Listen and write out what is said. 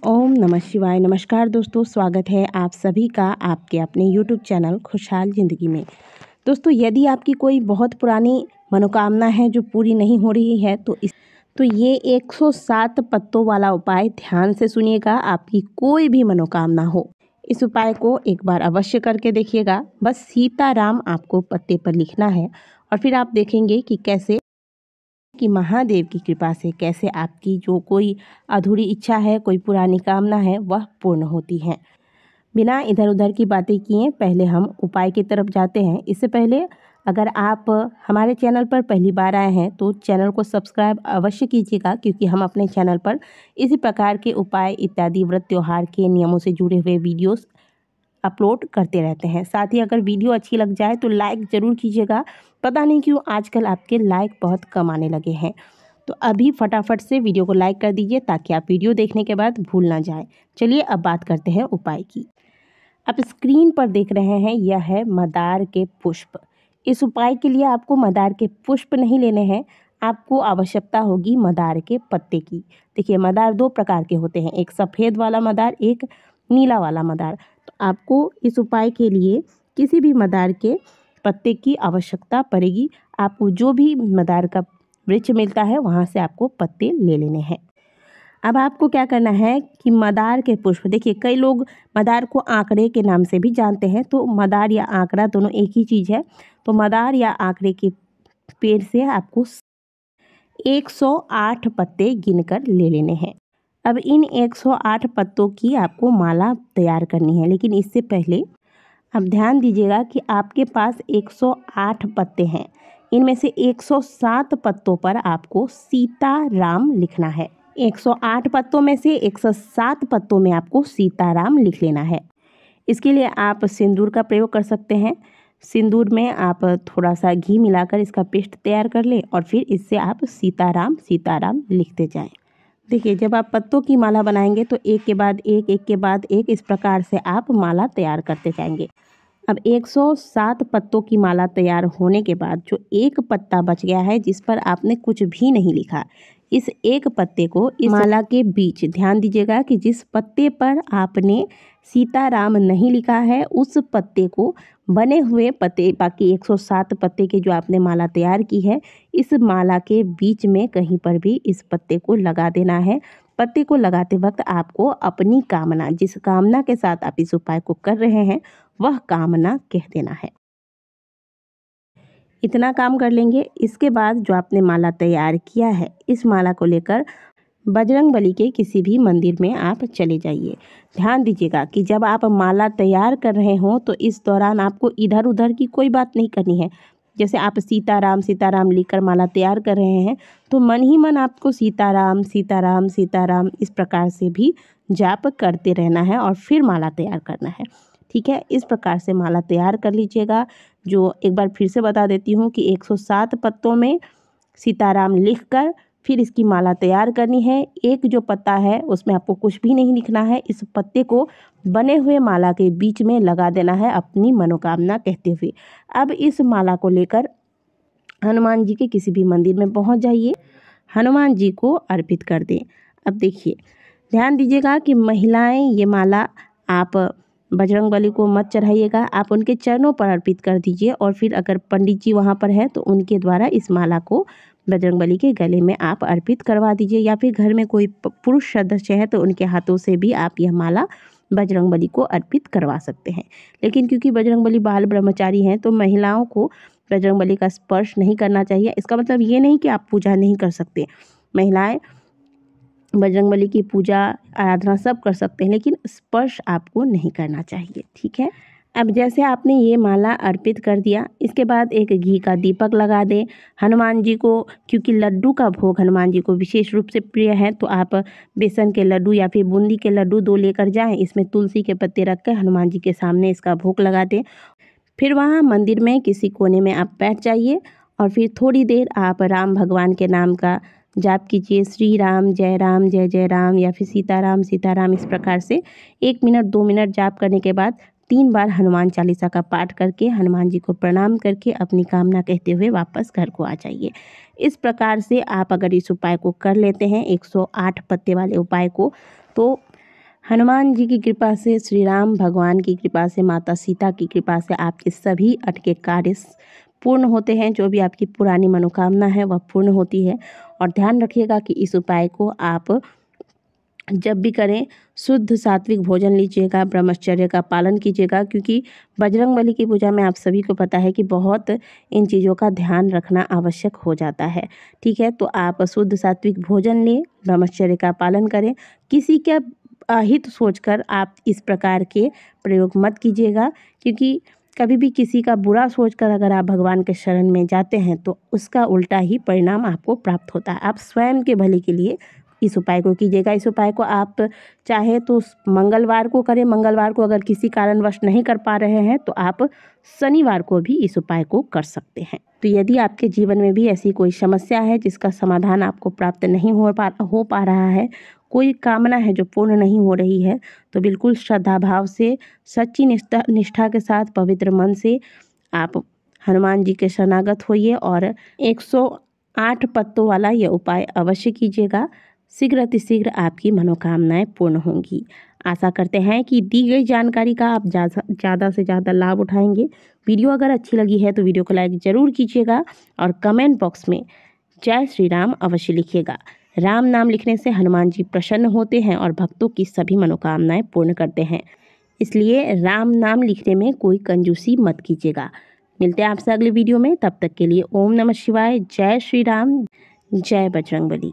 ओम नमः शिवाय। नमस्कार दोस्तों, स्वागत है आप सभी का आपके अपने YouTube चैनल खुशहाल ज़िंदगी में। दोस्तों, यदि आपकी कोई बहुत पुरानी मनोकामना है जो पूरी नहीं हो रही है तो ये 107 पत्तों वाला उपाय ध्यान से सुनिएगा। आपकी कोई भी मनोकामना हो, इस उपाय को एक बार अवश्य करके देखिएगा। बस सीताराम आपको पत्ते पर लिखना है और फिर आप देखेंगे कि कैसे कि महादेव की कृपा से कैसे आपकी जो कोई अधूरी इच्छा है, कोई पुरानी कामना है, वह पूर्ण होती है। बिना इधर उधर की बातें किए पहले हम उपाय की तरफ जाते हैं। इससे पहले अगर आप हमारे चैनल पर पहली बार आए हैं तो चैनल को सब्सक्राइब अवश्य कीजिएगा, क्योंकि हम अपने चैनल पर इसी प्रकार के उपाय इत्यादि व्रत त्योहार के नियमों से जुड़े हुए वीडियोस अपलोड करते रहते हैं। साथ ही अगर वीडियो अच्छी लग जाए तो लाइक ज़रूर कीजिएगा। पता नहीं क्यों आजकल आपके लाइक बहुत कम आने लगे हैं, तो अभी फटाफट से वीडियो को लाइक कर दीजिए ताकि आप वीडियो देखने के बाद भूल ना जाए। चलिए अब बात करते हैं उपाय की। आप स्क्रीन पर देख रहे हैं, यह है मंदार के पुष्प। इस उपाय के लिए आपको मंदार के पुष्प नहीं लेने हैं, आपको आवश्यकता होगी मंदार के पत्ते की। देखिए, मंदार दो प्रकार के होते हैं, एक सफ़ेद वाला मंदार, एक नीला वाला मंदार। तो आपको इस उपाय के लिए किसी भी मंदार के पत्ते की आवश्यकता पड़ेगी। आपको जो भी मंदार का वृक्ष मिलता है वहाँ से आपको पत्ते ले लेने हैं। अब आपको क्या करना है कि मंदार के पुष्प, देखिए कई लोग मंदार को आंकड़े के नाम से भी जानते हैं, तो मंदार या आंकड़ा दोनों एक ही चीज़ है। तो मंदार या आंकड़े के पेड़ से आपको 108 पत्ते गिनकर ले लेने हैं। अब इन 108 पत्तों की आपको माला तैयार करनी है, लेकिन इससे पहले अब ध्यान दीजिएगा कि आपके पास 108 पत्ते हैं, इनमें से 107 पत्तों पर आपको सीताराम लिखना है। 108 पत्तों में से 107 पत्तों में आपको सीताराम लिख लेना है। इसके लिए आप सिंदूर का प्रयोग कर सकते हैं। सिंदूर में आप थोड़ा सा घी मिलाकर इसका पेस्ट तैयार कर लें और फिर इससे आप सीताराम सीताराम लिखते जाएं। देखिए, जब आप पत्तों की माला बनाएंगे तो एक के बाद एक इस प्रकार से आप माला तैयार करते जाएंगे। अब 107 पत्तों की माला तैयार होने के बाद जो एक पत्ता बच गया है जिस पर आपने कुछ भी नहीं लिखा, इस एक पत्ते को इस माला के बीच, ध्यान दीजिएगा कि जिस पत्ते पर आपने सीताराम नहीं लिखा है उस पत्ते को बने हुए पत्ते, बाकी 107 पत्ते के जो आपने माला तैयार की है, इस माला के बीच में कहीं पर भी इस पत्ते को लगा देना है। पत्ते को लगाते वक्त आपको अपनी कामना, जिस कामना के साथ आप इस उपाय को कर रहे हैं, वह कामना कह देना है। इतना काम कर लेंगे। इसके बाद जो आपने माला तैयार किया है, इस माला को लेकर बजरंगबली के किसी भी मंदिर में आप चले जाइए। ध्यान दीजिएगा कि जब आप माला तैयार कर रहे हों तो इस दौरान आपको इधर उधर की कोई बात नहीं करनी है। जैसे आप सीताराम सीताराम लिखकर माला तैयार कर रहे हैं तो मन ही मन आपको सीताराम सीताराम सीताराम इस प्रकार से भी जाप करते रहना है और फिर माला तैयार करना है। ठीक है, इस प्रकार से माला तैयार कर लीजिएगा। जो एक बार फिर से बता देती हूँ कि 107 पत्तों में सीताराम लिखकर फिर इसकी माला तैयार करनी है। एक जो पत्ता है उसमें आपको कुछ भी नहीं लिखना है, इस पत्ते को बने हुए माला के बीच में लगा देना है अपनी मनोकामना कहते हुए। अब इस माला को लेकर हनुमान जी के किसी भी मंदिर में पहुंच जाइए, हनुमान जी को अर्पित कर दें। अब देखिए, ध्यान दीजिएगा कि महिलाएं ये माला आप बजरंगबली को मत चढ़ाइएगा, आप उनके चरणों पर अर्पित कर दीजिए और फिर अगर पंडित जी वहाँ पर हैं तो उनके द्वारा इस माला को बजरंगबली के गले में आप अर्पित करवा दीजिए, या फिर घर में कोई पुरुष सदस्य है तो उनके हाथों से भी आप यह माला बजरंगबली को अर्पित करवा सकते हैं। लेकिन क्योंकि बजरंगबली बाल ब्रह्मचारी हैं तो महिलाओं को बजरंगबली का स्पर्श नहीं करना चाहिए। इसका मतलब ये नहीं कि आप पूजा नहीं कर सकते, महिलाएं बजरंगबली की पूजा आराधना सब कर सकते हैं, लेकिन स्पर्श आपको नहीं करना चाहिए। ठीक है, अब जैसे आपने ये माला अर्पित कर दिया, इसके बाद एक घी का दीपक लगा दें। हनुमान जी को, क्योंकि लड्डू का भोग हनुमान जी को विशेष रूप से प्रिय है, तो आप बेसन के लड्डू या फिर बूंदी के लड्डू 2 लेकर जाएं। इसमें तुलसी के पत्ते रख कर हनुमान जी के सामने इसका भोग लगा दें। फिर वहाँ मंदिर में किसी कोने में आप बैठ जाइए और फिर थोड़ी देर आप राम भगवान के नाम का जाप कीजिए। श्री राम जय जय राम या फिर सीताराम सीताराम, इस प्रकार से 1 मिनट 2 मिनट जाप करने के बाद 3 बार हनुमान चालीसा का पाठ करके हनुमान जी को प्रणाम करके अपनी कामना कहते हुए वापस घर को आ जाइए। इस प्रकार से आप अगर इस उपाय को कर लेते हैं, 108 पत्ते वाले उपाय को, तो हनुमान जी की कृपा से, श्री राम भगवान की कृपा से, माता सीता की कृपा से आपके सभी अटके कार्य पूर्ण होते हैं। जो भी आपकी पुरानी मनोकामना है वह पूर्ण होती है। और ध्यान रखिएगा कि इस उपाय को आप जब भी करें शुद्ध सात्विक भोजन लीजिएगा, ब्रह्मचर्य का पालन कीजिएगा, क्योंकि बजरंगबली की पूजा में आप सभी को पता है कि बहुत इन चीज़ों का ध्यान रखना आवश्यक हो जाता है। ठीक है, तो आप शुद्ध सात्विक भोजन लें, ब्रह्मचर्य का पालन करें। किसी का अहित सोचकर आप इस प्रकार के प्रयोग मत कीजिएगा, क्योंकि कभी भी किसी का बुरा सोचकर अगर आप भगवान के शरण में जाते हैं तो उसका उल्टा ही परिणाम आपको प्राप्त होता है। आप स्वयं के भले के लिए इस उपाय को कीजिएगा। इस उपाय को आप चाहे तो मंगलवार को करें। मंगलवार को अगर किसी कारणवश नहीं कर पा रहे हैं तो आप शनिवार को भी इस उपाय को कर सकते हैं। तो यदि आपके जीवन में भी ऐसी कोई समस्या है जिसका समाधान आपको प्राप्त नहीं हो पा रहा है, कोई कामना है जो पूर्ण नहीं हो रही है, तो बिल्कुल श्रद्धा भाव से, सच्ची निष्ठा के साथ, पवित्र मन से आप हनुमान जी के शरणागत होइए और 108 पत्तों वाला यह उपाय अवश्य कीजिएगा। शीघ्र अतिशीघ्र आपकी मनोकामनाएं पूर्ण होंगी। आशा करते हैं कि दी गई जानकारी का आप ज़्यादा से ज़्यादा लाभ उठाएंगे। वीडियो अगर अच्छी लगी है तो वीडियो को लाइक ज़रूर कीजिएगा और कमेंट बॉक्स में जय श्री राम अवश्य लिखिएगा। राम नाम लिखने से हनुमान जी प्रसन्न होते हैं और भक्तों की सभी मनोकामनाएं पूर्ण करते हैं। इसलिए राम नाम लिखने में कोई कंजूसी मत कीजिएगा। मिलते हैं आपसे अगले वीडियो में, तब तक के लिए ओम नमः शिवाय, जय श्री राम, जय बजरंगबली।